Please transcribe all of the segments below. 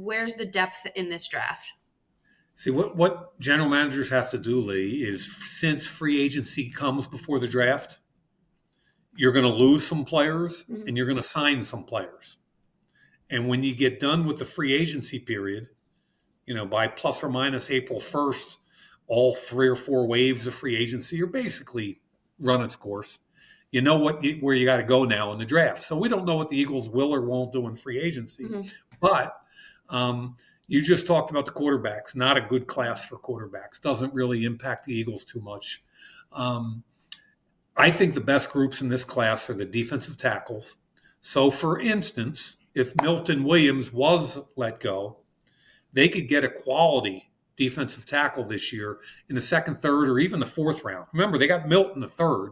where's the depth in this draft? See, what general managers have to do, Lee, is since free agency comes before the draft, you're going to lose some players and you're going to sign some players. And when you get done with the free agency period, by plus or minus April 1st, all 3 or 4 waves of free agency are basically run its course. You know where you got to go now in the draft. So we don't know what the Eagles will or won't do in free agency. But you just talked about the quarterbacks. Not a good class for quarterbacks. Doesn't really impact the Eagles too much. I think the best groups in this class are the defensive tackles. So, for instance, if Milton Williams was let go, they could get a quality defensive tackle this year in the 2nd, 3rd, or even the 4th round. Remember, they got Milton the 3rd.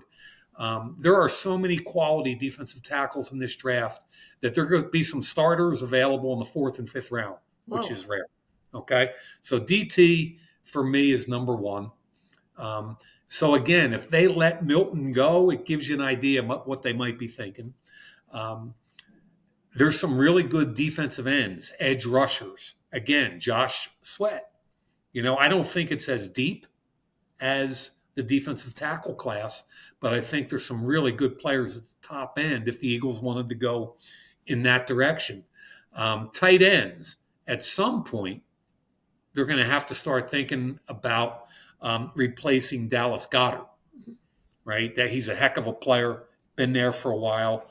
There are so many quality defensive tackles in this draft that there are going to be some starters available in the 4th and 5th round, which is rare. Okay, so DT for me is number 1. So again, if they let Milton go, it gives you an idea of what they might be thinking. There's some really good defensive ends, edge rushers. Again, Josh Sweat. I don't think it's as deep as the defensive tackle class, but I think there's some really good players at the top end if the Eagles wanted to go in that direction. Tight ends, at some point, they're going to have to start thinking about replacing Dallas Goedert, right? That he's a heck of a player, been there for a while.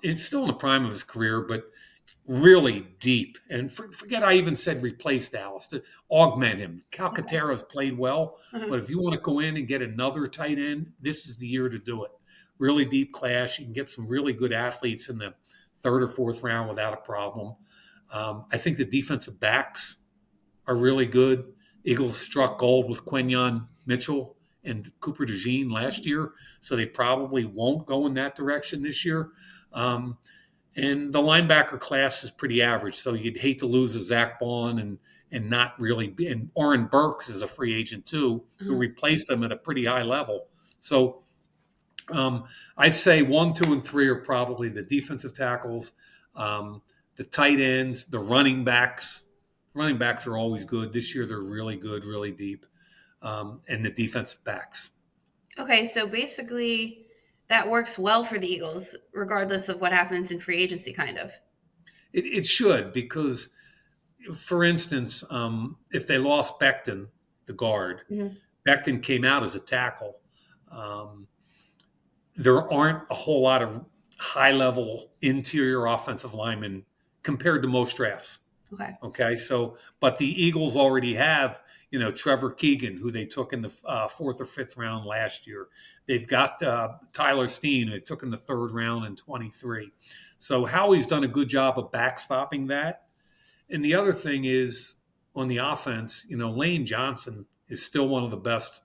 It's still in the prime of his career, but really deep. And forget I even said replace Dallas, to augment him. Calcaterra's played well, but if you want to go in and get another tight end, this is the year to do it. Really deep class. You can get some really good athletes in the 3rd or 4th round without a problem. I think the defensive backs are really good. Eagles struck gold with Quinyon Mitchell and Cooper DeJean last year, so they probably won't go in that direction this year. And the linebacker class is pretty average, so you'd hate to lose a Zach Bond and not really – and Oren Burks is a free agent too, who replaced him at a pretty high level. So I'd say 1, 2, and 3 are probably the defensive tackles, the tight ends, the running backs. Running backs are always good. This year they're really good, really deep, and the defensive backs. Okay, so basically that works well for the Eagles, regardless of what happens in free agency, kind of. It should, because, for instance, if they lost Becton, the guard, Becton came out as a tackle. There aren't a whole lot of high-level interior offensive linemen compared to most drafts. Okay. So, but the Eagles already have, Trevor Keegan, who they took in the 4th or 5th round last year. They've got Tyler Steen, who they took in the 3rd round in 23. So Howie's done a good job of backstopping that. And the other thing is, on the offense, Lane Johnson is still one of the best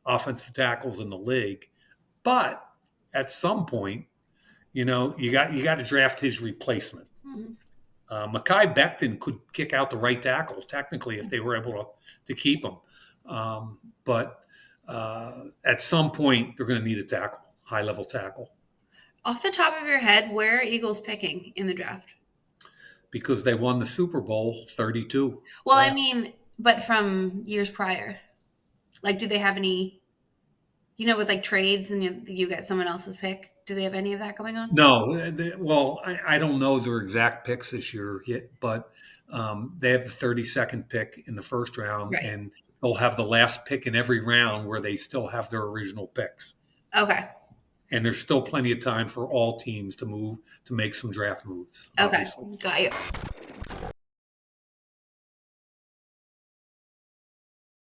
offensive tackles in the league. But at some point, you got to draft his replacement. Mekhi Becton could kick out the right tackle, technically, if they were able to keep him. But at some point, they're going to need a tackle, high-level tackle. Off the top of your head, where are Eagles picking in the draft? Because they won the Super Bowl 32. Well, I mean, but from years prior. Like, do they have any, with like trades and you get someone else's pick? Do they have any of that going on? No. I don't know their exact picks this year yet, but they have the 32nd pick in the 1st round, right. And they'll have the last pick in every round where they still have their original picks. Okay. And there's still plenty of time for all teams to make some draft moves. Okay, obviously. got you.